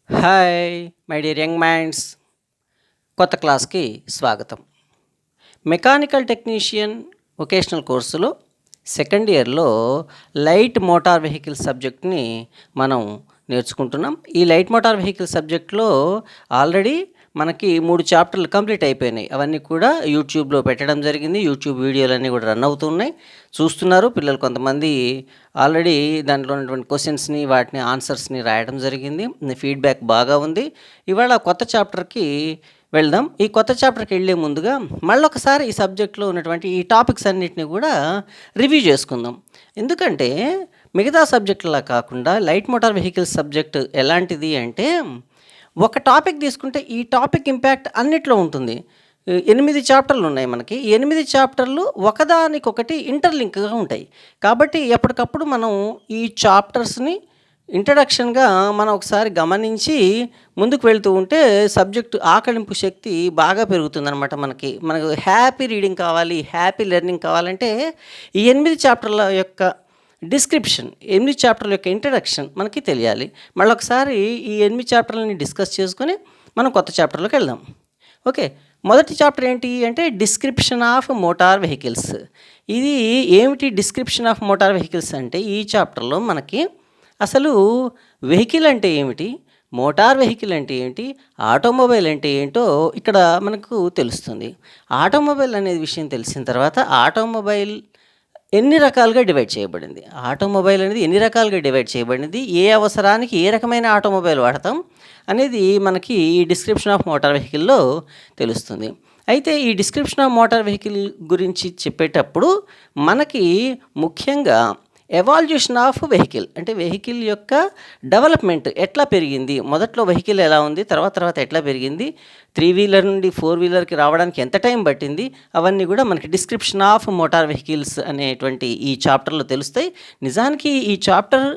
Hi my dear young minds, కొత్త క్లాస్కి స్వాగతం. మెకానికల్ టెక్నీషియన్ వొకేషనల్ కోర్సులో సెకండ్ ఇయర్లో లైట్ మోటార్ వెహికల్ సబ్జెక్ట్ని మనం నేర్చుకుంటున్నాం. ఈ లైట్ మోటార్ వెహికల్ సబ్జెక్ట్లో ఆల్రెడీ మనకి 3 చాప్టర్లు కంప్లీట్ అయిపోయినాయి. అవన్నీ కూడా యూట్యూబ్లో పెట్టడం జరిగింది. యూట్యూబ్ వీడియోలన్నీ కూడా రన్ అవుతున్నాయి, చూస్తున్నారు పిల్లలు. కొంతమంది ఆల్రెడీ దాంట్లో ఉన్నటువంటి క్వశ్చన్స్ని, వాటిని ఆన్సర్స్ని రాయడం జరిగింది. ఫీడ్బ్యాక్ బాగా ఉంది. ఇవాళ కొత్త చాప్టర్కి వెళ్దాం. ఈ కొత్త చాప్టర్కి వెళ్ళే ముందుగా మళ్ళొకసారి ఈ సబ్జెక్ట్లో ఉన్నటువంటి ఈ టాపిక్స్ అన్నిటిని కూడా రివ్యూ చేసుకుందాం. ఎందుకంటే మిగతా సబ్జెక్టులా కాకుండా లైట్ మోటార్ వెహికల్స్ సబ్జెక్ట్ ఎలాంటిది అంటే, ఒక టాపిక్ తీసుకుంటే ఈ టాపిక్ ఇంపాక్ట్ అన్నిట్లో ఉంటుంది. 8 చాప్టర్లు ఉన్నాయి మనకి. ఈ 8 చాప్టర్లు ఒకదానికొకటి ఇంటర్లింక్గా ఉంటాయి. కాబట్టి ఎప్పటికప్పుడు మనం ఈ చాప్టర్స్ని ఇంట్రడక్షన్గా మనం ఒకసారి గమనించి ముందుకు వెళ్తూ ఉంటే సబ్జెక్టు ఆకళింపు శక్తి బాగా పెరుగుతుందనమాట. మనకు హ్యాపీ రీడింగ్ కావాలి, హ్యాపీ లెర్నింగ్ కావాలంటే ఈ 8 చాప్టర్ల యొక్క డిస్క్రిప్షన్, 8 చాప్టర్ల యొక్క ఇంట్రడక్షన్ మనకి తెలియాలి. మళ్ళొకసారి ఈ 8 చాప్టర్లని డిస్కస్ చేసుకొని మనం కొత్త చాప్టర్లోకి వెళ్దాం. ఓకే, మొదటి చాప్టర్ ఏంటి అంటే డిస్క్రిప్షన్ ఆఫ్ మోటార్ వెహికల్స్. ఇది ఏమిటి డిస్క్రిప్షన్ ఆఫ్ మోటార్ వెహికల్స్ అంటే, ఈ చాప్టర్లో మనకి అసలు వెహికల్ అంటే ఏమిటి, మోటార్ వెహికల్ అంటే ఏంటి, ఆటోమొబైల్ అంటే ఏంటో ఇక్కడ మనకు తెలుస్తుంది. ఆటోమొబైల్ అనేది విషయం తెలిసిన తర్వాత ఆటోమొబైల్ ఎన్ని రకాలుగా డివైడ్ చేయబడింది, ఆటోమొబైల్ అనేది ఎన్ని రకాలుగా డివైడ్ చేయబడింది, ఏ అవసరానికి ఏ రకమైన ఆటోమొబైల్ వాడతాం అనేది మనకి ఈ డిస్క్రిప్షన్ ఆఫ్ మోటార్ వెహికల్లో తెలుస్తుంది. అయితే ఈ డిస్క్రిప్షన్ ఆఫ్ మోటార్ వెహికల్ గురించి చెప్పేటప్పుడు మనకి ముఖ్యంగా ఎవాల్యూషన్ ఆఫ్ వెహికల్ అంటే వెహికల్ యొక్క డెవలప్మెంట్ ఎట్లా పెరిగింది, మొదట్లో వెహికల్ ఎలా ఉంది, తర్వాత ఎట్లా పెరిగింది, 3 వీలర్ నుండి 4 వీలర్కి రావడానికి ఎంత టైం పట్టింది, అవన్నీ కూడా మనకి డిస్క్రిప్షన్ ఆఫ్ మోటార్ వెహికల్స్ అనేటువంటి ఈ చాప్టర్లో తెలుస్తాయి. నిజానికి ఈ చాప్టర్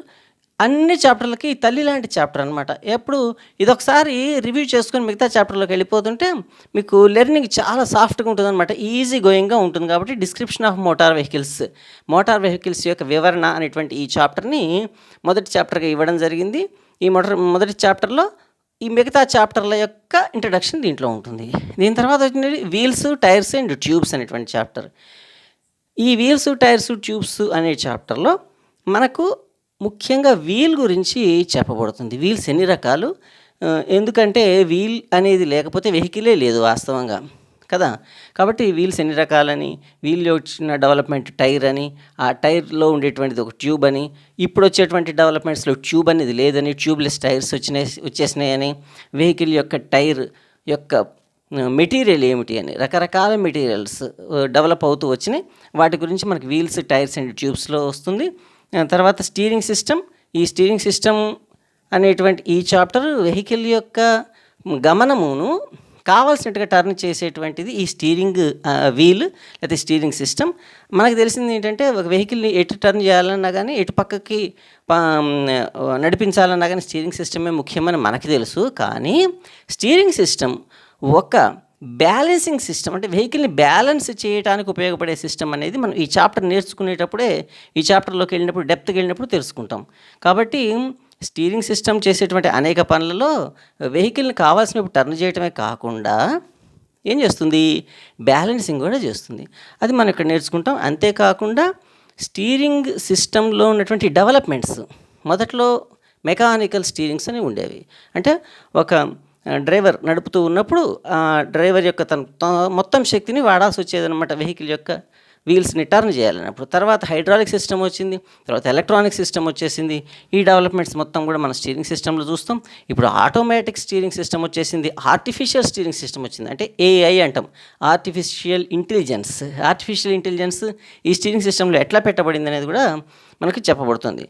అన్ని చాప్టర్లకి తల్లి లాంటి చాప్టర్ అనమాట. ఎప్పుడు ఇదొకసారి రివ్యూ చేసుకొని మిగతా చాప్టర్లోకి వెళ్ళిపోతుంటే మీకు లెర్నింగ్ చాలా సాఫ్ట్గా ఉంటుందన్నమాట, ఈజీ గోయింగ్గా ఉంటుంది. కాబట్టి డిస్క్రిప్షన్ ఆఫ్ మోటార్ వెహికల్స్ యొక్క వివరణ అనేటువంటి ఈ చాప్టర్ని మొదటి చాప్టర్గా ఇవ్వడం జరిగింది. ఈ మొదటి చాప్టర్లో ఈ మిగతా చాప్టర్ల యొక్క ఇంట్రడక్షన్ దీంట్లో ఉంటుంది. దీని తర్వాత వచ్చినది వీల్స్, టైర్స్ అండ్ ట్యూబ్స్ అనేటువంటి చాప్టర్. ఈ వీల్స్, టైర్స్, ట్యూబ్స్ అనే చాప్టర్లో మనకు ముఖ్యంగా వీల్ గురించి చెప్పబడుతుంది. వీల్స్ ఎన్ని రకాలు, ఎందుకంటే వీల్ అనేది లేకపోతే వెహికలే లేదు వాస్తవంగా కదా. కాబట్టి వీల్స్ ఎన్ని రకాలని, వీల్లో వచ్చిన డెవలప్మెంట్ టైర్ అని, ఆ టైర్లో ఉండేటువంటిది ఒక ట్యూబ్ అని, ఇప్పుడు వచ్చేటువంటి డెవలప్మెంట్స్లో ట్యూబ్ అనేది లేదని, ట్యూబ్లెస్ టైర్స్ వచ్చేసినాయని, వెహికల్ యొక్క టైర్ యొక్క మెటీరియల్ ఏమిటి అని, రకరకాల మెటీరియల్స్ డెవలప్ అవుతూ వచ్చినాయి. వాటి గురించి మనకి వీల్స్, టైర్స్ అండ్ ట్యూబ్స్లో వస్తుంది. తర్వాత స్టీరింగ్ సిస్టమ్. ఈ స్టీరింగ్ సిస్టమ్ అనేటువంటి ఈ చాప్టర్ వెహికల్ యొక్క గమనమును కావాల్సినట్టుగా టర్న్ చేసేటువంటిది ఈ స్టీరింగ్ వీల్ లేదా స్టీరింగ్ సిస్టమ్. మనకు తెలిసింది ఏంటంటే, ఒక వెహికల్ని ఎటు టర్న్ చేయాలన్నా కానీ, ఎటు పక్కకి నడిపించాలన్నా కానీ స్టీరింగ్ సిస్టమే ముఖ్యమని మనకి తెలుసు. కానీ స్టీరింగ్ సిస్టమ్ ఒక బ్యాలెన్సింగ్ సిస్టమ్, అంటే వెహికల్ని బ్యాలెన్స్ చేయడానికి ఉపయోగపడే సిస్టమ్ అనేది మనం ఈ చాప్టర్ నేర్చుకునేటప్పుడే, ఈ చాప్టర్లోకి వెళ్ళినప్పుడు, డెప్త్కి వెళ్ళినప్పుడు తెలుసుకుంటాం. కాబట్టి స్టీరింగ్ సిస్టమ్ చేసేటువంటి అనేక పనులలో వెహికల్ని కావాల్సినప్పుడు టర్న్ చేయటమే కాకుండా ఏం చేస్తుంది, బ్యాలెన్సింగ్ కూడా చేస్తుంది. అది మనం ఇక్కడ నేర్చుకుంటాం. అంతేకాకుండా స్టీరింగ్ సిస్టంలో ఉన్నటువంటి డెవలప్మెంట్స్, మొదట్లో మెకానికల్ స్టీరింగ్స్ అని ఉండేవి. అంటే ఒక డ్రైవర్ నడుపుతూ ఉన్నప్పుడు ఆ డ్రైవర్ యొక్క మొత్తం శక్తిని వాడాల్సి వచ్చేదన్నమాట వెహికల్ యొక్క వీల్స్ని టర్న్ చేయాలన్నప్పుడు. తర్వాత హైడ్రాలిక్ సిస్టమ్ వచ్చింది, తర్వాత ఎలక్ట్రానిక్ సిస్టమ్ వచ్చేసింది. ఈ డెవలప్మెంట్స్ మొత్తం కూడా మన స్టీరింగ్ సిస్టంలో చూస్తాం. ఇప్పుడు ఆటోమేటిక్ స్టీరింగ్ సిస్టమ్ వచ్చేసింది, ఆర్టిఫిషియల్ స్టీరింగ్ సిస్టమ్ వచ్చింది, అంటే ఏఐ అంటాం, ఆర్టిఫిషియల్ ఇంటెలిజెన్స్ ఈ స్టీరింగ్ సిస్టంలో ఎట్లా పెట్టబడింది అనేది కూడా మనకి చెప్పబడుతుంది.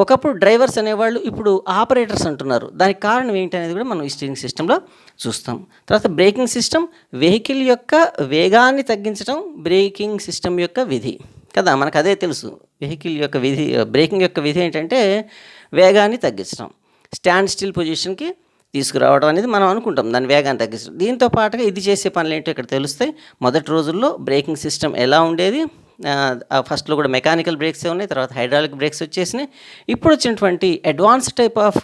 ఒకప్పుడు డ్రైవర్స్ అనేవాళ్ళు ఇప్పుడు ఆపరేటర్స్ అంటున్నారు. దానికి కారణం ఏంటి అనేది కూడా మనం ఈ స్టీరింగ్ సిస్టంలో చూస్తాం. తర్వాత బ్రేకింగ్ సిస్టమ్, వెహికల్ యొక్క వేగాన్ని తగ్గించడం బ్రేకింగ్ సిస్టమ్ యొక్క విధి కదా, మనకు అదే తెలుసు. వెహికల్ యొక్క విధి, బ్రేకింగ్ యొక్క విధి ఏంటంటే వేగాన్ని తగ్గించడం, స్టాండ్ స్టిల్ పొజిషన్కి తీసుకురావడం అనేది మనం అనుకుంటాం, దాని వేగాన్ని తగ్గించడం. దీంతో పాటుగా ఇది చేసే పనులు ఏంటో ఇక్కడ తెలుస్తాయి. మొదటి రోజుల్లో బ్రేకింగ్ సిస్టమ్ ఎలా ఉండేది, ఫస్ట్‌లో కూడా మెకానికల్ బ్రేక్సే ఉన్నాయి. తర్వాత హైడ్రాలిక్ బ్రేక్స్ వచ్చేసినాయి. ఇప్పుడు వచ్చినటువంటి అడ్వాన్స్డ్ టైప్ ఆఫ్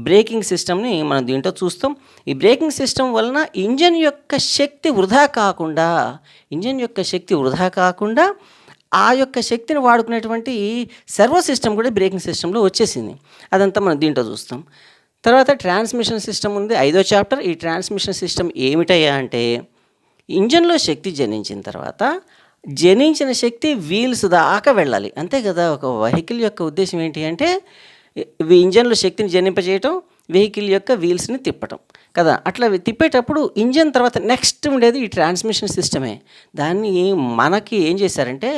బ్రేకింగ్ సిస్టమ్‌ని మనం దీంట్లో చూస్తాం. ఈ బ్రేకింగ్ సిస్టమ్ వలన ఇంజిన్ యొక్క శక్తి వృధా కాకుండా ఆ యొక్క శక్తిని వాడుకునేటువంటి సర్వో సిస్టమ్ కూడా బ్రేకింగ్ సిస్టమ్‌లో వచ్చేసింది. అదంతా మనం దీంట్లో చూస్తాం. తర్వాత ట్రాన్స్మిషన్ సిస్టమ్ ఉంది, 5వ చాప్టర్. ఈ ట్రాన్స్మిషన్ సిస్టమ్ ఏమిటయ్యా అంటే, ఇంజన్‌లో శక్తి జనించిన తర్వాత జనించిన శక్తి వీల్స్ దాకా వెళ్ళాలి. అంతే కదా! ఒక వెహికల్ యొక్క ఉద్దేశ్యం ఏంటి అంటే, ఇంజన్‌లో శక్తిని జనింపజేయటం, వెహికల్ యొక్క వీల్స్‌ని తిప్పటం కదా! అట్లా తిప్పేటప్పుడు ఇంజన్ తర్వాత నెక్స్ట్ ఉండేది ఈ ట్రాన్స్మిషన్ సిస్టమే. దాన్ని మనకి ఏం చేశారంటే,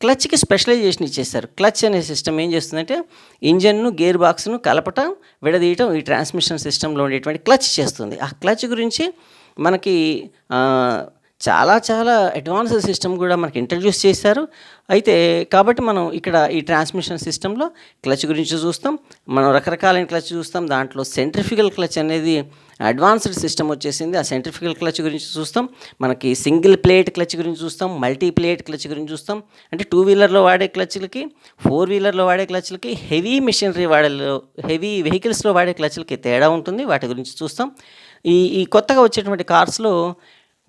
క్లచ్‌కి స్పెషలైజేషన్ ఇచ్చేశారు. క్లచ్ అనే సిస్టమ్ ఏం చేస్తుందంటే, ఇంజన్‌ను, గేర్ బాక్స్‌ను కలపటం, విడదీయటం ఈ ట్రాన్స్మిషన్ సిస్టమ్‌లో ఉండేటువంటి క్లచ్ చేస్తుంది. ఆ క్లచ్ గురించి మనకి చాలా చాలా అడ్వాన్స్డ్ సిస్టమ్ కూడా మనకి ఇంట్రడ్యూస్ చేశారు. అయితే కాబట్టి మనం ఇక్కడ ఈ ట్రాన్స్మిషన్ సిస్టంలో క్లచ్ గురించి చూస్తాం. మనం రకరకాలైన క్లచ్ చూస్తాం. దాంట్లో సెంట్రిఫ్యూగల్ క్లచ్ అనేది అడ్వాన్స్డ్ సిస్టమ్ వచ్చేసింది. ఆ సెంట్రిఫ్యూగల్ క్లచ్ గురించి చూస్తాం. మనకి సింగిల్ ప్లేట్ క్లచ్ గురించి చూస్తాం, మల్టీ ప్లేట్ క్లచ్ గురించి చూస్తాం. అంటే 2 వీలర్లో వాడే క్లచ్లకి, 4 వీలర్లో వాడే క్లచ్లకి, హెవీ హెవీ వెహికల్స్లో వాడే క్లచ్లకి తేడా ఉంటుంది. వాటి గురించి చూస్తాం. ఈ కొత్తగా వచ్చేటువంటి కార్స్లో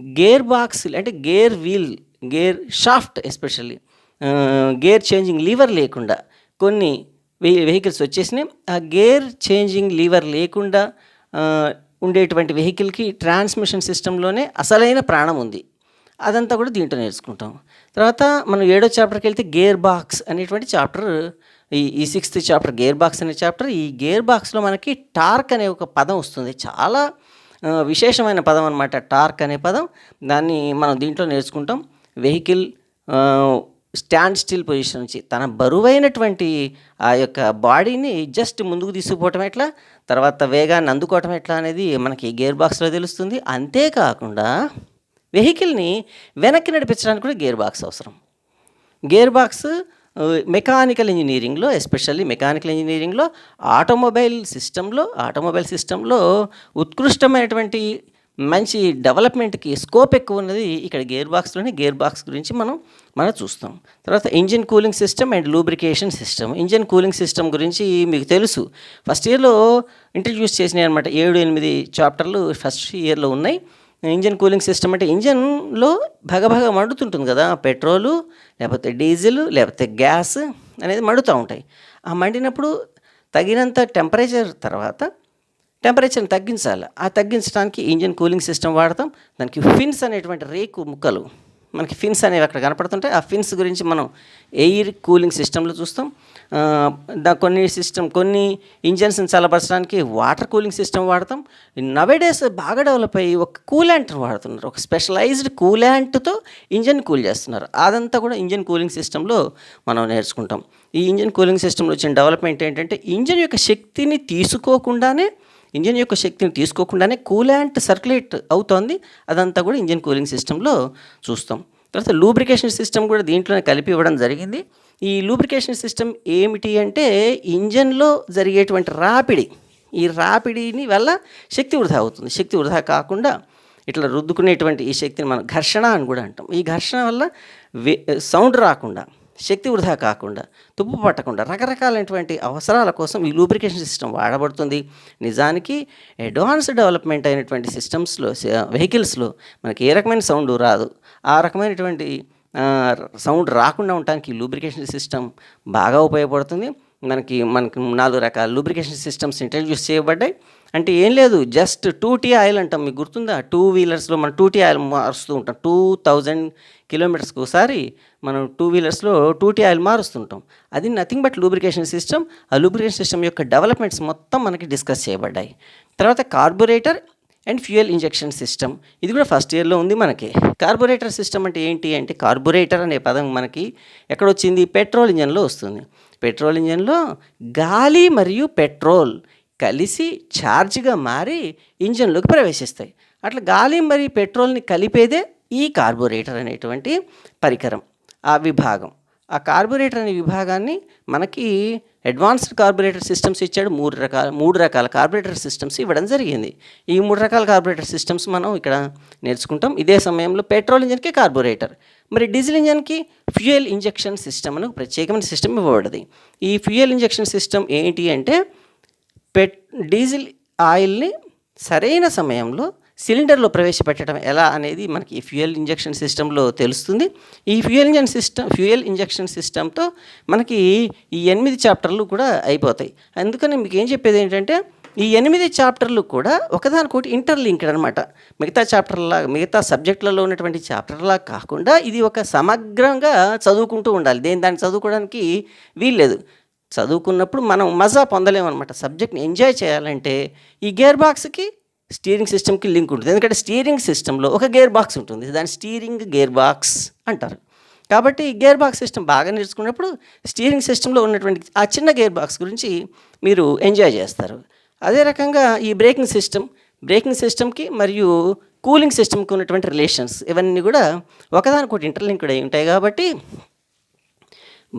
గేర్ బాక్స్ అంటే gear shaft especially gear changing Lever లేకుండా కొన్ని వెహికల్స్ వచ్చేసినాయి. ఆ గేర్ చేంజింగ్ లీవర్ లేకుండా ఉండేటువంటి వెహికల్కి ట్రాన్స్మిషన్ సిస్టంలోనే అసలైన ప్రాణం ఉంది. అదంతా కూడా దీంట్లో నేర్చుకుంటాం. తర్వాత మనం 7వ చాప్టర్కి వెళ్తే గేర్ బాక్స్ అనేటువంటి చాప్టర్, ఈ 6th చాప్టర్ గేర్ బాక్స్ అనే చాప్టర్. ఈ గేర్ బాక్స్లో మనకి టార్క్ అనే ఒక పదం వస్తుంది. చాలా విశేషమైన పదం అనమాట టార్క్ అనే పదం. దాన్ని మనం దీంట్లో నేర్చుకుంటాం. వెహికల్ స్టాండ్ స్టిల్ పొజిషన్ నుంచి తన బరువైనటువంటి ఆ యొక్క బాడీని జస్ట్ ముందుకు తీసుకుపోవటం ఎట్లా, తర్వాత వేగాన్ని అందుకోవటం ఎట్లా అనేది మనకి గేర్ బాక్స్లో తెలుస్తుంది. అంతేకాకుండా వెహికల్ని వెనక్కి నడిపించడానికి కూడా గేర్ బాక్స్ అవసరం. గేర్ బాక్స్ మెకానికల్ ఇంజనీరింగ్లో, ఎస్పెషల్లీ మెకానికల్ ఇంజనీరింగ్లో ఆటోమొబైల్ సిస్టంలో ఉత్కృష్టమైనటువంటి మంచి డెవలప్మెంట్కి స్కోప్ ఎక్కువ ఉన్నది ఇక్కడ గేర్ బాక్స్లోనే. గేర్ బాక్స్ గురించి మనం చూస్తాం. తర్వాత engine cooling system and lubrication system. Engine cooling system గురించి మీకు తెలుసు, ఫస్ట్ ఇయర్లో ఇంట్రడ్యూస్ చేసినాయి అనమాట. 7-8 చాప్టర్లు ఫస్ట్ ఇయర్లో ఉన్నాయి. ఇంజిన్ కూలింగ్ సిస్టమ్ అంటే ఇంజన్లో భగభగ మండుతుంటుంది కదా, పెట్రోలు లేకపోతే డీజిల్ లేకపోతే గ్యాస్ అనేది మండుతూ ఉంటాయి. ఆ మండినప్పుడు తగినంత టెంపరేచర్ని తగ్గించాలి. ఆ తగ్గించడానికి ఇంజిన్ కూలింగ్ సిస్టమ్ వాడతాం. దానికి ఫిన్స్ అనేటువంటి రేకు ముక్కలు, మనకి ఫిన్స్ అనేవి అక్కడ కనపడుతుంటాయి. ఆ ఫిన్స్ గురించి మనం ఎయిర్ కూలింగ్ సిస్టంలో చూస్తాం. కొన్ని ఇంజన్స్ని చల్లబరచడానికి వాటర్ కూలింగ్ సిస్టమ్ వాడతాం. నవేడేస్ బాగా డెవలప్ అయ్యి ఒక కూలాంట్ని వాడుతున్నారు. ఒక స్పెషలైజ్డ్ కూలాంట్తో ఇంజన్ కూల్ చేస్తున్నారు. అదంతా కూడా ఇంజన్ కూలింగ్ సిస్టంలో మనం నేర్చుకుంటాం. ఈ ఇంజన్ కూలింగ్ సిస్టంలో వచ్చిన డెవలప్మెంట్ ఏంటంటే, ఇంజన్ యొక్క శక్తిని తీసుకోకుండానే కూలాంట్ సర్క్యులేట్ అవుతోంది. అదంతా కూడా ఇంజన్ కూలింగ్ సిస్టంలో చూస్తాం. తర్వాత లూబ్రికేషన్ సిస్టమ్ కూడా దీంట్లోనే కలిపి ఇవ్వడం జరిగింది. ఈ లూబ్రికేషన్ సిస్టమ్ ఏమిటి అంటే, ఇంజన్లో జరిగేటువంటి ఈ రాపిడిని వల్ల శక్తి వృధా అవుతుంది. శక్తి వృధా కాకుండా ఇట్లా రుద్దుకునేటువంటి ఈ శక్తిని మనం ఘర్షణ అని కూడా అంటాం. ఈ ఘర్షణ వల్ల సౌండ్ రాకుండా, శక్తి వృధా కాకుండా, తుప్పు పట్టకుండా రకరకాలైనటువంటి అవసరాల కోసం ఈ లూబ్రికేషన్ సిస్టమ్ వాడబడుతుంది. నిజానికి అడ్వాన్స్ డెవలప్మెంట్ అయినటువంటి వెహికల్స్లో మనకి ఏ రకమైన సౌండ్ రాదు. ఆ రకమైనటువంటి సౌండ్ రాకుండా ఉండటానికి లూబ్రికేషన్ సిస్టమ్ బాగా ఉపయోగపడుతుంది. మనకి 4 రకాల లూబ్రికేషన్ సిస్టమ్స్ ఇంట్రడ్యూస్ చేయబడ్డాయి. అంటే ఏం లేదు, జస్ట్ 2T ఆయిల్ అంటాం. మీకు గుర్తుందా? 2 వీలర్స్లో మనం 2T ఆయిల్ మారుస్తూ ఉంటాం. 2000 కిలోమీటర్స్కి ఒకసారి మనం 2 వీలర్స్లో 2T ఆయిల్ మారుస్తుంటాం. అది నథింగ్ బట్ లూబ్రికేషన్ సిస్టమ్. ఆ లూబ్రికేషన్ సిస్టమ్ యొక్క డెవలప్మెంట్స్ మొత్తం మనకి డిస్కస్ చేయబడ్డాయి. తర్వాత carburetor and fuel injection system, ఇది కూడా ఫస్ట్ ఇయర్లో ఉంది మనకి. కార్బొరేటర్ సిస్టమ్ అంటే ఏంటి అంటే, కార్బొరేటర్ అనే పదం మనకి ఎక్కడొచ్చింది? పెట్రోల్ ఇంజన్లో వస్తుంది. పెట్రోల్ ఇంజన్లో గాలి మరియు పెట్రోల్ కలిసి ఛార్జ్గా మారి ఇంజన్లోకి ప్రవేశిస్తాయి. అట్లా గాలి మరియు పెట్రోల్ని కలిపేదే ఈ కార్బొరేటర్ అనేటువంటి పరికరం, ఆ విభాగం. ఆ కార్బొరేటర్ అనే విభాగాన్ని మనకి అడ్వాన్స్డ్ కార్బొరేటర్ సిస్టమ్స్ ఇచ్చాడు. 3 రకాల కార్బొరేటర్ సిస్టమ్స్ ఇవ్వడం జరిగింది. ఈ 3 రకాల కార్బొరేటర్ సిస్టమ్స్ మనం ఇక్కడ నేర్చుకుంటాం. ఇదే సమయంలో పెట్రోల్ ఇంజన్కి కార్బొరేటర్, మరి డీజిల్ ఇంజన్కి ఫ్యూయల్ ఇంజెక్షన్ సిస్టమ్ అని ప్రత్యేకమైన సిస్టమ్ ఇవ్వబడింది. ఈ ఫ్యూయల్ ఇంజెక్షన్ సిస్టమ్ ఏంటి అంటే డీజిల్ ఆయిల్ని సరైన సమయంలో సిలిండర్లో ప్రవేశపెట్టడం ఎలా అనేది మనకి ఈ ఫ్యూయల్ ఇంజెక్షన్ సిస్టంలో తెలుస్తుంది. ఈ ఫ్యూయల్ ఇంజెక్షన్ సిస్టంతో మనకి ఈ 8 చాప్టర్లు కూడా అయిపోతాయి. అందుకని మీకు ఏం చెప్పేది ఏంటంటే ఈ 8 చాప్టర్లు కూడా ఒకదానికొకటి ఇంటర్లింక్డ్ అనమాట. మిగతా సబ్జెక్టులలో ఉన్నటువంటి చాప్టర్లా కాకుండా ఇది ఒక సమగ్రంగా చదువుకుంటూ ఉండాలి. దాన్ని చదువుకోవడానికి వీల్లేదు. చదువుకున్నప్పుడు మనం మజా పొందలేమన్నమాట. సబ్జెక్ట్ని ఎంజాయ్ చేయాలంటే ఈ గేర్ బాక్స్కి స్టీరింగ్ సిస్టమ్కి లింక్ ఉంటుంది. ఎందుకంటే స్టీరింగ్ సిస్టంలో ఒక గేర్ బాక్స్ ఉంటుంది. దాన్ని స్టీరింగ్ గేర్ బాక్స్ అంటారు. కాబట్టి గేర్ బాక్స్ సిస్టమ్ బాగా నేర్చుకున్నప్పుడు స్టీరింగ్ సిస్టంలో ఉన్నటువంటి ఆ చిన్న గేర్ బాక్స్ గురించి మీరు ఎంజాయ్ చేస్తారు. అదే రకంగా ఈ బ్రేకింగ్ సిస్టమ్కి మరియు కూలింగ్ సిస్టమ్కి ఉన్నటువంటి రిలేషన్స్ ఇవన్నీ కూడా ఒకదానికొకటి ఇంటర్లింక్డ్ అయి ఉంటాయి. కాబట్టి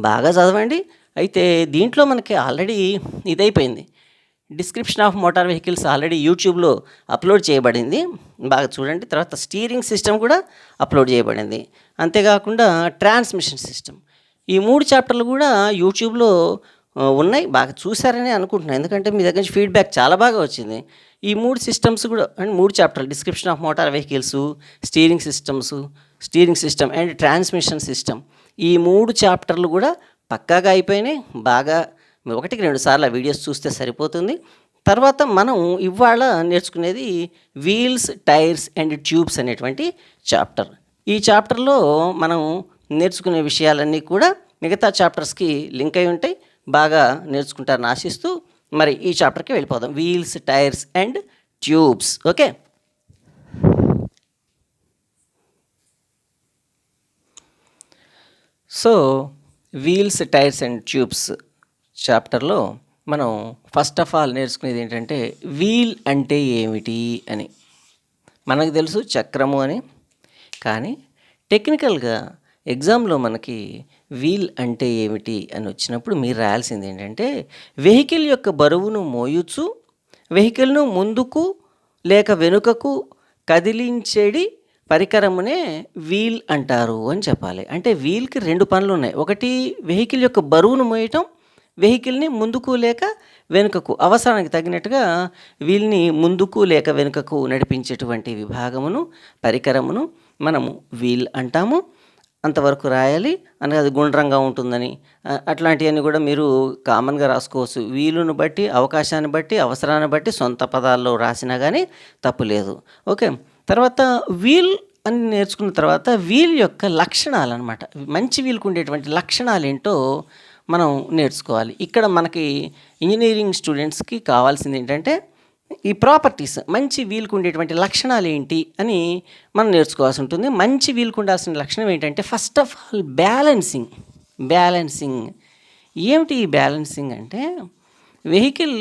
బాగా చదవండి. అయితే దీంట్లో మనకి ఆల్రెడీ ఇదైపోయింది. Description of motor vehicles already యూట్యూబ్లో అప్లోడ్ చేయబడింది. బాగా చూడండి. తర్వాత స్టీరింగ్ సిస్టమ్ కూడా అప్లోడ్ చేయబడింది. అంతేకాకుండా ట్రాన్స్మిషన్ సిస్టమ్, ఈ 3 చాప్టర్లు కూడా యూట్యూబ్లో ఉన్నాయి. బాగా చూసారని అనుకుంటున్నాను, ఎందుకంటే మీ దగ్గర నుంచి ఫీడ్బ్యాక్ చాలా బాగా వచ్చింది. ఈ 3 సిస్టమ్స్ కూడా అంటే 3 చాప్టర్లు, description of motor vehicles, steering system and transmission system, ఈ 3 చాప్టర్లు కూడా పక్కాగా అయిపోయినాయి. బాగా 1-2 సార్లు ఆ వీడియోస్ చూస్తే సరిపోతుంది. తర్వాత మనం ఇవాళ నేర్చుకునేది వీల్స్, టైర్స్ అండ్ ట్యూబ్స్ అనేటువంటి చాప్టర్. ఈ చాప్టర్లో మనం నేర్చుకునే విషయాలన్నీ కూడా మిగతా చాప్టర్స్కి లింక్ అయి ఉంటాయి. బాగా నేర్చుకుంటారని ఆశిస్తూ మరి ఈ చాప్టర్కి వెళ్ళిపోదాం. Wheels, tyres and tubes. Okay, so wheels, tyres and tubes చాప్టర్లో మనం ఫస్ట్ ఆఫ్ ఆల్ నేర్చుకునేది ఏంటంటే వీల్ అంటే ఏమిటి అని. మనకు తెలుసు చక్రము అని, కానీ టెక్నికల్గా ఎగ్జామ్లో మనకి వీల్ అంటే ఏమిటి అని వచ్చినప్పుడు మీరు రాయాల్సింది ఏంటంటే వెహికల్ యొక్క బరువును మోయుచు వెహికల్ను ముందుకు లేక వెనుకకు కదిలించేది పరికరమునే వీల్ అంటారు అని చెప్పాలి. అంటే వీల్కి 2 పనులు ఉన్నాయి. ఒకటి వెహికల్ యొక్క బరువును మోయటం, వెహికల్ని ముందుకు లేక వెనుకకు అవసరానికి తగినట్టుగా వీల్ని ముందుకు లేక వెనుకకు నడిపించేటువంటి విభాగమును, పరికరమును మనము వీల్ అంటాము. అంతవరకు రాయాలి. అనగా అది గుండ్రంగా ఉంటుందని అట్లాంటివన్నీ కూడా మీరు కామన్గా రాసుకోవచ్చు. వీలును బట్టి, అవకాశాన్ని బట్టి, అవసరాన్ని బట్టి సొంత పదాల్లో రాసినా కానీ తప్పు లేదు. ఓకే, తర్వాత వీల్ అని నేర్చుకున్న తర్వాత వీల్ యొక్క లక్షణాలు అనమాట. మంచి వీల్కి ఉండేటువంటి లక్షణాలు ఏంటో మనం నేర్చుకోవాలి. ఇక్కడ మనకి ఇంజనీరింగ్ స్టూడెంట్స్కి కావాల్సింది ఏంటంటే ఈ ప్రాపర్టీస్, మంచి వీల్కి ఉండేటువంటి లక్షణాలు ఏంటి అని మనం నేర్చుకోవాల్సి ఉంటుంది. మంచి వీల్కి ఉండాల్సిన లక్షణం ఏంటంటే ఫస్ట్ ఆఫ్ ఆల్ బ్యాలెన్సింగ్. ఏమిటి ఈ బ్యాలెన్సింగ్ అంటే వెహికల్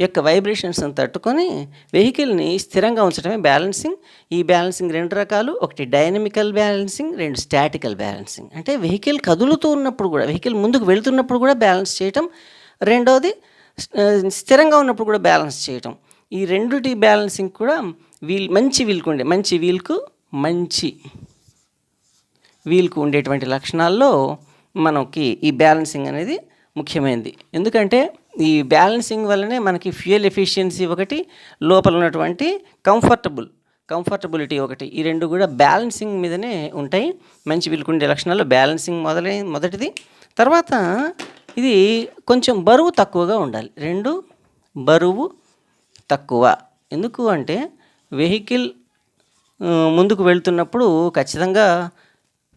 యొక్క వైబ్రేషన్స్ని తట్టుకొని వెహికల్ని స్థిరంగా ఉంచడమే బ్యాలెన్సింగ్. ఈ బ్యాలెన్సింగ్ 2 రకాలు. ఒకటి డైనమికల్ బ్యాలెన్సింగ్, 2 స్టాటికల్ బ్యాలెన్సింగ్. అంటే వెహికల్ కదులుతూ ఉన్నప్పుడు కూడా, వెహికల్ ముందుకు వెళుతున్నప్పుడు కూడా బ్యాలెన్స్ చేయటం. రెండోది స్థిరంగా ఉన్నప్పుడు కూడా బ్యాలెన్స్ చేయటం. ఈ రెండుటి బ్యాలెన్సింగ్ కూడా మంచి వీల్కు ఉండేటువంటి లక్షణాల్లో మనకి ఈ బ్యాలెన్సింగ్ అనేది ముఖ్యమైనది. ఎందుకంటే ఈ బ్యాలెన్సింగ్ వల్లనే మనకి ఫ్యూయల్ ఎఫిషియన్సీ ఒకటి, లోపల ఉన్నటువంటి కంఫర్టబిలిటీ ఒకటి, ఈ 2 కూడా బ్యాలెన్సింగ్ మీదనే ఉంటాయి. మంచి వీల్కు ఉండే లక్షణాల్లో బ్యాలెన్సింగ్ మొదటిది. తర్వాత ఇది కొంచెం బరువు తక్కువగా ఉండాలి. 2 బరువు తక్కువ. ఎందుకు అంటే వెహికల్ ముందుకు వెళ్తున్నప్పుడు ఖచ్చితంగా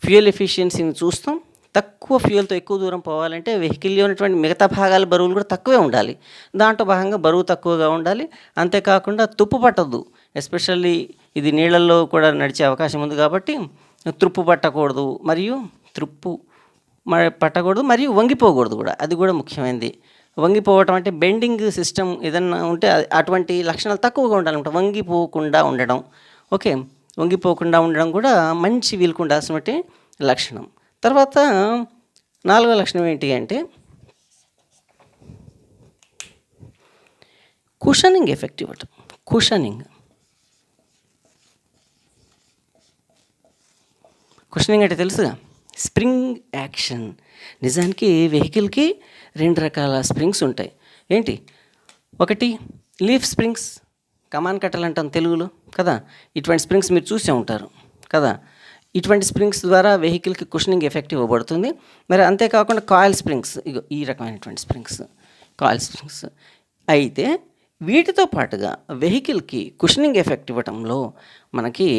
ఫ్యూయల్ ఎఫిషియన్సీని చూస్తాం. తక్కువ ఫ్యూయల్తో ఎక్కువ దూరం పోవాలంటే వెహికల్లో ఉన్నటువంటి మిగతా భాగాల బరువులు కూడా తక్కువే ఉండాలి. దాంట్లో భాగంగా బరువు తక్కువగా ఉండాలి. అంతేకాకుండా తుప్పు పట్టదు. ఎస్పెషల్లీ ఇది నీళ్ళల్లో కూడా నడిచే అవకాశం ఉంది కాబట్టి తుప్పు పట్టకూడదు మరియు వంగిపోకూడదు కూడా. అది కూడా ముఖ్యమైనది. వంగిపోవటం అంటే బెండింగ్ సిస్టమ్ ఏదన్నా ఉంటే అటువంటి లక్షణాలు తక్కువగా ఉండాలన్నమాట. వంగిపోకుండా ఉండడం. ఓకే, వంగిపోకుండా ఉండడం కూడా మంచి వీల్కు ఉండాల్సినటువంటి లక్షణం. తర్వాత 4వ లక్షణం ఏంటి అంటే కుషనింగ్ ఎఫెక్ట్ ఇవ్వటం. కుషనింగ్ అంటే తెలుసుగా, స్ప్రింగ్ యాక్షన్. నిజానికి వెహికల్కి 2 రకాల స్ప్రింగ్స్ ఉంటాయి. ఏంటి? ఒకటి లీఫ్ స్ప్రింగ్స్, కమాన్ కట్టలు అంటాం తెలుగులో కదా. ఇటువంటి స్ప్రింగ్స్ మీరు చూసే ఉంటారు కదా. ఇటువంటి స్ప్రింగ్స్ ద్వారా వెహికల్కి కుషనింగ్ ఎఫెక్ట్ ఇవ్వబడుతుంది. మరి అంతేకాకుండా కాయిల్ స్ప్రింగ్స్, ఇగో ఈ రకమైనటువంటి స్ప్రింగ్స్ కాయిల్ స్ప్రింగ్స్. అయితే వీటితో పాటుగా వెహికల్కి కుషనింగ్ ఎఫెక్ట్ ఇవ్వటంలో మనకి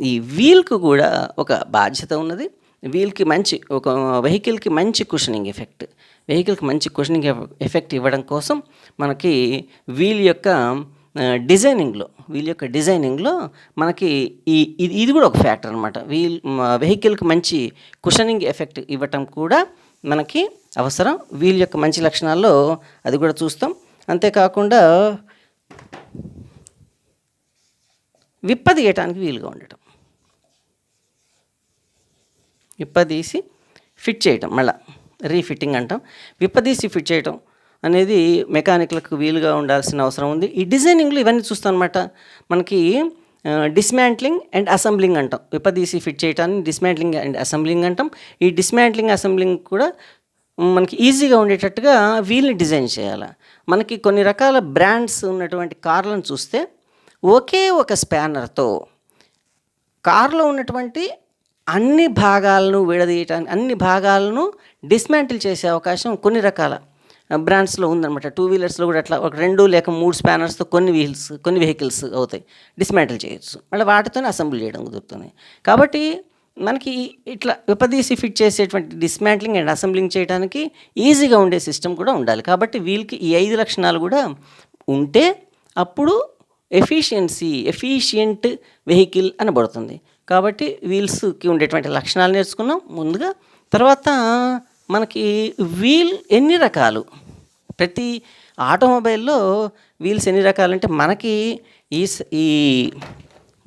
ఈ వీల్కు కూడా ఒక బాధ్యత ఉన్నది. వీల్కి మంచి ఒక వెహికల్కి మంచి కుషనింగ్ ఎఫెక్ట్, వెహికల్కి మంచి కుషనింగ్ ఎఫెక్ట్ ఇవ్వడం కోసం మనకి వీల్ యొక్క డిజైనింగ్లో మనకి ఇది కూడా ఒక ఫ్యాక్టర్ అనమాట. వెహికల్కి మంచి కుషనింగ్ ఎఫెక్ట్ ఇవ్వటం కూడా మనకి అవసరం. వీల్ యొక్క మంచి లక్షణాల్లో అది కూడా చూస్తాం. అంతేకాకుండా విప్పదీయటానికి వీలుగా ఉండటం, విప్పదీసి ఫిట్ చేయటం, మళ్ళీ రీఫిట్టింగ్ అంటాం. విప్పదీసి ఫిట్ చేయటం అనేది మెకానిక్లకు వీలుగా ఉండాల్సిన అవసరం ఉంది. ఈ డిజైనింగ్లో ఇవన్నీ చూస్తాం అనమాట. మనకి డిస్మాంట్లింగ్ అండ్ అసెంబ్లింగ్ అంటాం. విప్పదీసి ఫిట్ చేయటాన్ని డిస్మాంట్లింగ్ అండ్ అసెంబ్లింగ్ అంటాం. ఈ డిస్మాంట్లింగ్ అసెంబ్లింగ్ కూడా మనకి ఈజీగా ఉండేటట్టుగా వీల్ని డిజైన్ చేయాలి. మనకి కొన్ని రకాల బ్రాండ్స్ ఉన్నటువంటి కార్లను చూస్తే ఒకే ఒక స్పానర్తో కార్లో ఉన్నటువంటి అన్ని భాగాలను విడదీయటానికి, అన్ని భాగాలను డిస్మాంటిల్ చేసే అవకాశం కొన్ని రకాల బ్రాండ్స్లో ఉందన్నమాట. 2 వీలర్స్లో కూడా అట్లా ఒక 2 లేక 3 స్పానర్స్తో కొన్ని వెహికల్స్ అవుతాయి, డిస్మాంటిల్ చేయొచ్చు. మళ్ళీ వాటితోనే అసెంబ్లీ చేయడం కుదురుతుంది. కాబట్టి మనకి ఇట్లా విప్పదీసి ఫిట్ చేసేటువంటి డిస్మాంట్లింగ్ అండ్ అసెంబ్లింగ్ చేయడానికి ఈజీగా ఉండే సిస్టమ్ కూడా ఉండాలి. కాబట్టి వీళ్ళకి ఈ 5 లక్షణాలు కూడా ఉంటే అప్పుడు ఎఫిషియంట్ వెహికల్ అనబడుతుంది. కాబట్టి వీల్స్కి ఉండేటువంటి లక్షణాలు నేర్చుకున్నాం ముందుగా. తర్వాత మనకి వీల్ ఎన్ని రకాలు, ప్రతి ఆటోమొబైల్లో వీల్స్ ఎన్ని రకాలంటే మనకి ఈ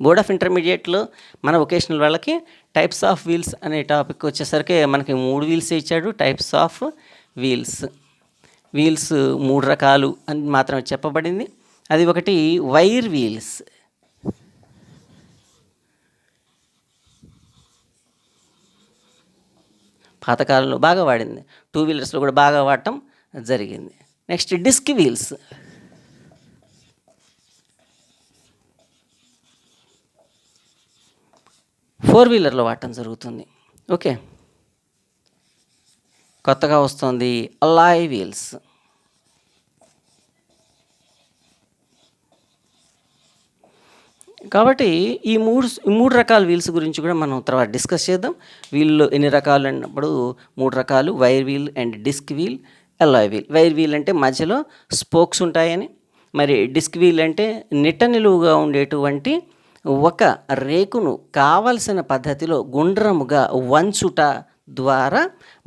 బోర్డ్ ఆఫ్ ఇంటర్మీడియట్లో మన వొకేషనల్ వాళ్ళకి టైప్స్ ఆఫ్ వీల్స్ అనే టాపిక్ వచ్చేసరికి మనకి 3 వీల్స్ ఇచ్చాడు. టైప్స్ ఆఫ్ వీల్స్ 3 రకాలు అని మాత్రమే చెప్పబడింది. అది ఒకటి వైర్ వీల్స్, పాతకాలంలో బాగా వాడింది, 2 వీలర్స్లో కూడా బాగా వాడటం జరిగింది. నెక్స్ట్ డిస్క్ వీల్స్, 4 వీలర్లో వాడటం జరుగుతుంది. ఓకే, కొత్తగా వస్తుంది అలాయ్ వీల్స్. కాబట్టి ఈ మూడు రకాల వీల్స్ గురించి కూడా మనం తర్వాత డిస్కస్ చేద్దాం. వీళ్ళు ఎన్ని రకాలు అన్నప్పుడు 3 రకాలు: wire wheel and disc wheel, alloy wheel. Wire wheel అంటే మధ్యలో స్పోక్స్ ఉంటాయని, మరి డిస్క్ వీల్ అంటే నిట్ట నిలువుగా ఉండేటువంటి ఒక రేకును కావలసిన పద్ధతిలో గుండ్రముగా వంచుట ద్వారా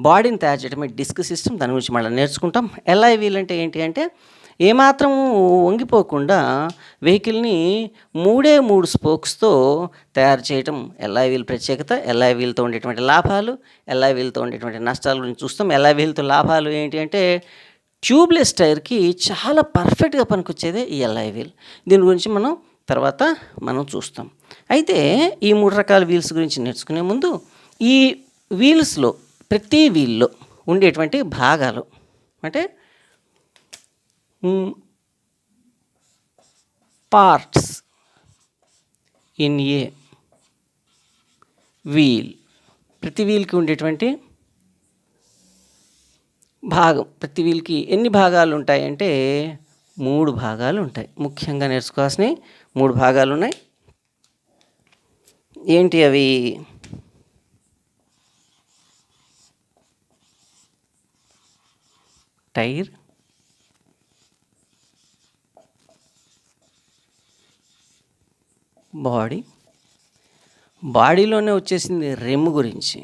బాడీని తయారు చేయడమే డిస్క్ సిస్టమ్. దాని గురించి మళ్ళీ నేర్చుకుంటాం. అలాయ్ వీల్ అంటే ఏంటి అంటే ఏమాత్రం వంగిపోకుండా వెహికల్ని 3 స్పోక్స్తో తయారు చేయటం అలాయ్ వీల్ ప్రత్యేకత. అలాయ్ వీల్తో ఉండేటువంటి లాభాలు, అలాయ్ వీల్తో ఉండేటువంటి నష్టాల గురించి చూస్తాం. అలాయ్ వీల్తో లాభాలు ఏంటి అంటే ట్యూబ్లెస్ టైర్కి చాలా పర్ఫెక్ట్గా పనికొచ్చేదే ఈ అలాయ్ వీల్. దీని గురించి తర్వాత మనం చూస్తాం. అయితే ఈ 3 రకాల వీల్స్ గురించి నేర్చుకునే ముందు ఈ వీల్స్లో ప్రతి వీల్లో ఉండేటువంటి భాగాలు అంటే పార్ట్స్ ఇన్ ఏ వీల్, ప్రతి వీల్కి ఉండేటువంటి భాగం, ప్రతి వీల్కి ఎన్ని భాగాలు ఉంటాయంటే 3 భాగాలు ఉంటాయి. ముఖ్యంగా నేర్చుకోవాల్సినవి 3 భాగాలు ఉన్నాయి. ఏంటి అవి? టైర్, బాడీలోనే వచ్చేసింది రెమ్ గురించి,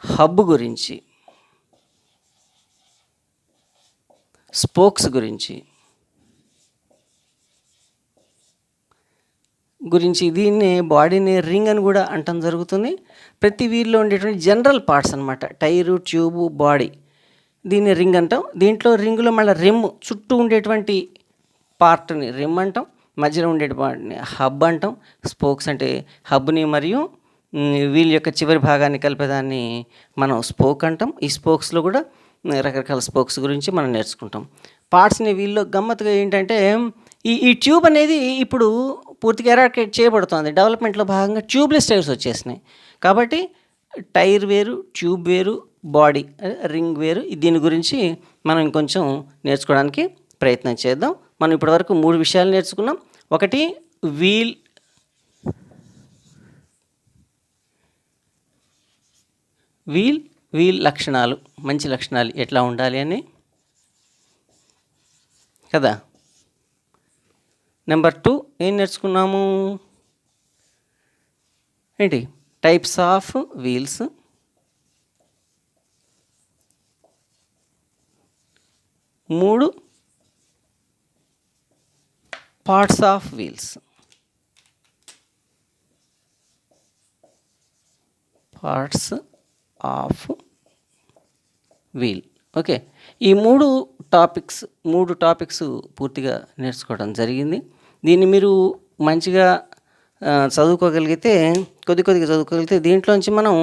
హబ్ గురించి, స్పోక్స్ గురించి దీన్ని బాడీని రింగ్ అని కూడా అంటం జరుగుతుంది. ప్రతి వీల్లో ఉండేటువంటి జనరల్ పార్ట్స్ అనమాట, టైరు, ట్యూబు, బాడీ, దీన్ని రింగ్ అంటాం. దీంట్లో రింగులో మళ్ళీ రెమ్ చుట్టూ ఉండేటువంటి పార్ట్ని రెమ్ అంటాం. మధ్యలో ఉండేటువంటి హబ్ అంటాం. స్పోక్స్ అంటే హబ్ని మరియు వీల్ యొక్క చివరి భాగాన్ని కలిపేదాన్ని మనం స్పోక్ అంటాం. ఈ స్పోక్స్లో కూడా రకరకాల స్పోక్స్ గురించి మనం నేర్చుకుంటాం. పార్ట్స్ని వీల్లో గమ్మత్తుగా ఏంటంటే ఈ ట్యూబ్ అనేది ఇప్పుడు పూర్తిగా ఎరాడికేట్ చేయబడుతుంది. డెవలప్మెంట్లో భాగంగా ట్యూబ్లెస్ టైర్స్ వచ్చేసినాయి. కాబట్టి టైర్ వేరు, ట్యూబ్ వేరు, బాడీ రింగ్ వేరు. దీని గురించి మనం ఇంకొంచెం నేర్చుకోవడానికి ప్రయత్నం చేద్దాం. మనం ఇప్పటివరకు 3 విషయాలు నేర్చుకున్నాం. ఒకటి వీల్ లక్షణాలు, మంచి లక్షణాలు ఎట్లా ఉండాలి అని కదా. నెంబర్ 2 ఏం నేర్చుకున్నాము? ఏంటి? Types of wheels. 3 parts of wheels. Parts of wheel. Okay, ఈ 3 టాపిక్స్ పూర్తిగా నేర్చుకోవడం జరిగింది. దీన్ని మీరు మంచిగా చదువుకోగలిగితే, కొద్దిగా చదువుకోగలిగితే దీంట్లోంచి మనం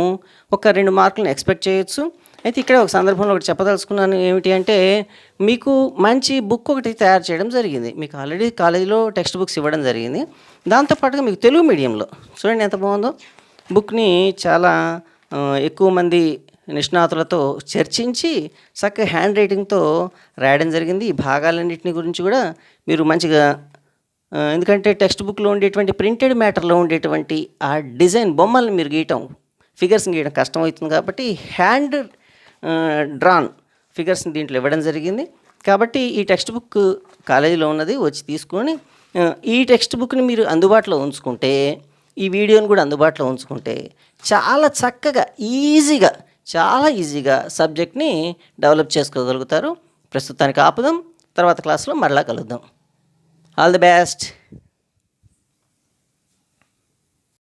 ఒక 2 మార్కులను ఎక్స్పెక్ట్ చేయొచ్చు. అయితే ఇక్కడ ఒక సందర్భంలో ఒకటి చెప్పదలుచుకున్నాను. ఏమిటి అంటే, మీకు మంచి బుక్ ఒకటి తయారు చేయడం జరిగింది. మీకు ఆల్రెడీ కాలేజీలో టెక్స్ట్ బుక్స్ ఇవ్వడం జరిగింది. దాంతోపాటుగా మీకు తెలుగు మీడియంలో చూడండి ఎంత బాగుందో. బుక్ని చాలా ఎక్కువ మంది నిష్ణాతులతో చర్చించి చక్కగా హ్యాండ్ రైటింగ్తో రాయడం జరిగింది. ఈ భాగాలన్నింటిని గురించి కూడా మీరు మంచిగా, ఎందుకంటే టెక్స్ట్ బుక్లో ఉండేటువంటి ప్రింటెడ్ మ్యాటర్లో ఉండేటువంటి ఆ డిజైన్ బొమ్మల్ని మీరు గీయటం, ఫిగర్స్ని గీయడం కష్టమవుతుంది. కాబట్టి హ్యాండ్ డ్రాన్ ఫిగర్స్ని దీంట్లో ఇవ్వడం జరిగింది. కాబట్టి ఈ టెక్స్ట్ బుక్ కాలేజీలో ఉన్నది, వచ్చి తీసుకొని ఈ టెక్స్ట్ బుక్ని మీరు అందుబాటులో ఉంచుకుంటే, ఈ వీడియోని కూడా అందుబాటులో ఉంచుకుంటే చాలా చక్కగా చాలా ఈజీగా సబ్జెక్ట్ని డెవలప్ చేసుకోగలుగుతారు. ప్రస్తుతానికి ఆపుదాం, తర్వాత క్లాస్లో మరలా కలుద్దాం. All the best.